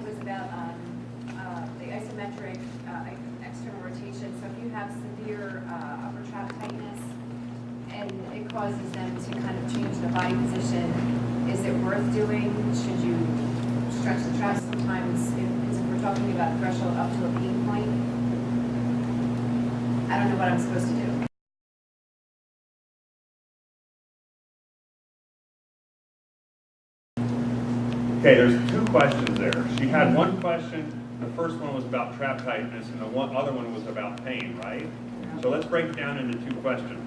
was about the isometric external rotation. So if you have severe upper trap tightness and it causes them to kind of change the body position, is it worth doing? Should you stretch the traps sometimes if we're talking about threshold up to a pain point? I don't know what I'm supposed to do. Okay, there's two questions there. She had one question, the first one was about trap tightness, and the other one was about pain, right? So let's break it down into two questions.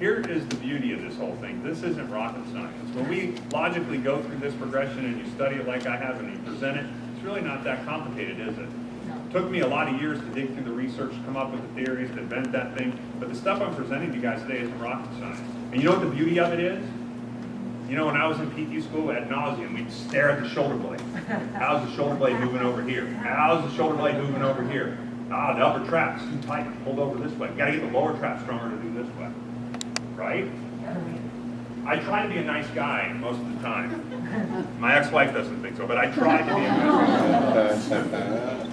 Here is the beauty of this whole thing. This isn't rocket science. When we logically go through this progression and you study it like I have and you present it, it's really not that complicated, is it? It took me a lot of years to dig through the research, come up with the theories, to invent that thing, but the stuff I'm presenting to you guys today isn't rocket science. And you know what the beauty of it is? You know, when I was in PT school, ad nauseum, we'd stare at the shoulder blade. How's the shoulder blade moving over here? How's the shoulder blade moving over here? Ah, the upper trap's too tight, pulled over this way. You gotta get the lower trap stronger to do this way, right? I try to be a nice guy most of the time. My ex-wife doesn't think so, but I try to be a nice guy.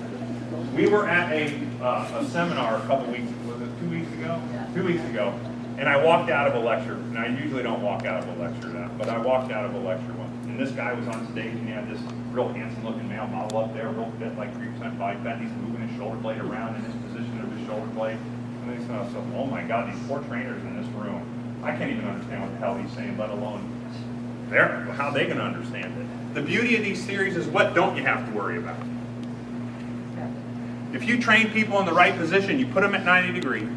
We were at a seminar a couple weeks, was it 2 weeks ago? 2 weeks ago. And I walked out of a lecture, and I usually don't walk out of a lecture now, but I walked out of a lecture once. And this guy was on stage, and he had this real handsome-looking male model up there, real fit, like 3% body fat. He's moving his shoulder blade around in his position of his shoulder blade. And they said, oh my God, these poor trainers in this room. I can't even understand what the hell he's saying, let alone how they can understand it. The beauty of these theories is what don't you have to worry about? If you train people in the right position, you put them at 90 degrees,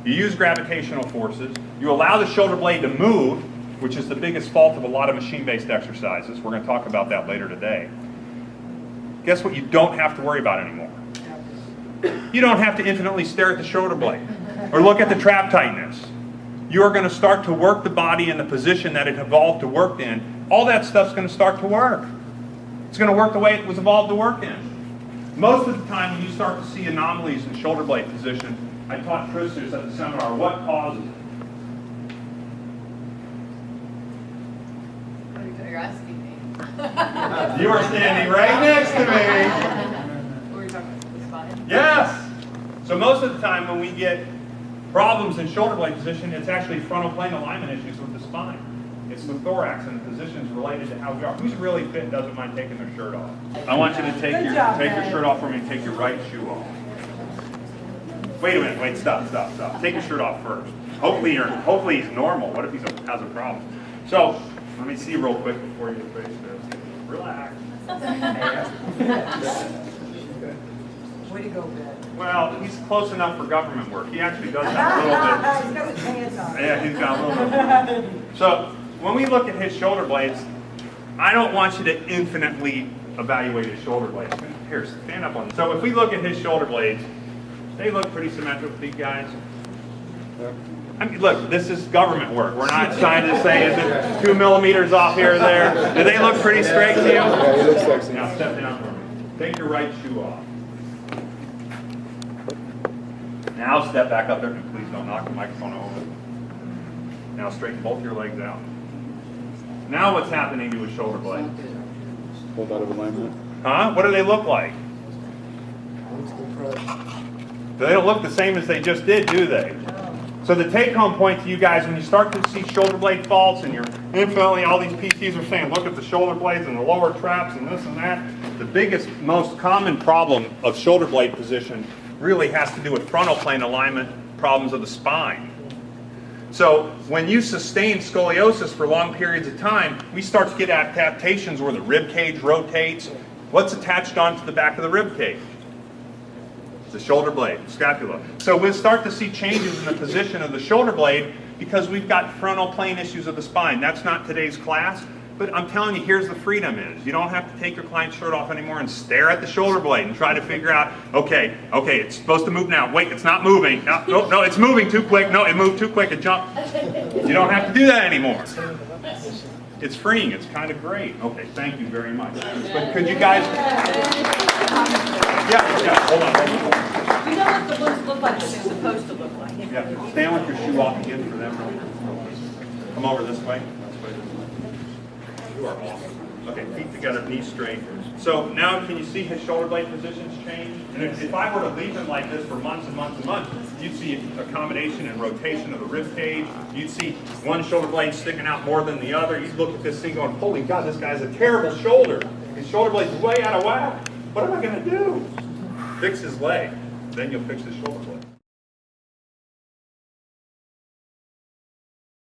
you use gravitational forces, you allow the shoulder blade to move, which is the biggest fault of a lot of machine-based exercises. We're going to talk about that later today. Guess what you don't have to worry about anymore? You don't have to infinitely stare at the shoulder blade or look at the trap tightness. You are going to start to work the body in the position that it evolved to work in. All that stuff's going to start to work. It's going to work the way it was evolved to work in. Most of the time when you start to see anomalies in shoulder blade position, I taught Trapezius at the seminar, what causes it? You're asking me. You are standing right next to me. What were you talking about? The spine? Yes. So most of the time when we get problems in shoulder blade position, it's actually frontal plane alignment issues with the spine. It's the thorax and the positions related to how we are. Who's really fit and doesn't mind taking their shirt off? I want you to take your shirt off for me and take your right shoe off. Wait a minute, wait, stop. Take your shirt off first. Hopefully he's normal. What if he has a problem? So, let me see real quick before you face this. Relax. Way to go, Ben. Well, he's close enough for government work. He actually does have a little bit. He's got his pants on. Yeah, he's got a little bit. So, when we look at his shoulder blades, I don't want you to infinitely evaluate his shoulder blades. Here, stand up on. So if we look at his shoulder blades, they look pretty symmetrical to these guys. I mean, look, this is government work. We're not trying to say is it 2 millimeters off here or there. Do they look pretty straight to you? Yeah, he looks sexy. Now step down for me. Take your right shoe off. Now step back up there, and please don't knock the microphone over. Now straighten both your legs out. Now what's happening to his shoulder blades? Pulled out of alignment. Huh? What do they look like? They don't look the same as they just did, do they? So the take-home point to you guys, when you start to see shoulder blade faults and you're infinitely, all these PTs are saying, look at the shoulder blades and the lower traps and this and that, the biggest, most common problem of shoulder blade position really has to do with frontal plane alignment problems of the spine. So when you sustain scoliosis for long periods of time, we start to get adaptations where the rib cage rotates. What's attached onto the back of the rib cage? The shoulder blade, scapula. So we'll start to see changes in the position of the shoulder blade because we've got frontal plane issues of the spine. That's not today's class, but I'm telling you, here's the freedom is. You don't have to take your client's shirt off anymore and stare at the shoulder blade and try to figure out, okay, it's supposed to move now. Wait, it's not moving. No, it's moving too quick. No, it moved too quick. It jumped. You don't have to do that anymore. It's freeing. It's kind of great. Okay, thank you very much. But could you guys... Yeah, hold on. We know what the ones look like that they're supposed to look like. Yeah, stand with your shoe off again for them. Come over this way. You are awesome. Okay, feet together, knees straight. So now can you see his shoulder blade positions change? And if I were to leave him like this for months and months and months, you'd see accommodation and rotation of the rib cage. You'd see one shoulder blade sticking out more than the other. You'd look at this thing going, holy God, this guy's a terrible shoulder. His shoulder blade's way out of whack. What am I going to do? Fix his leg. Then you'll fix his shoulder blade.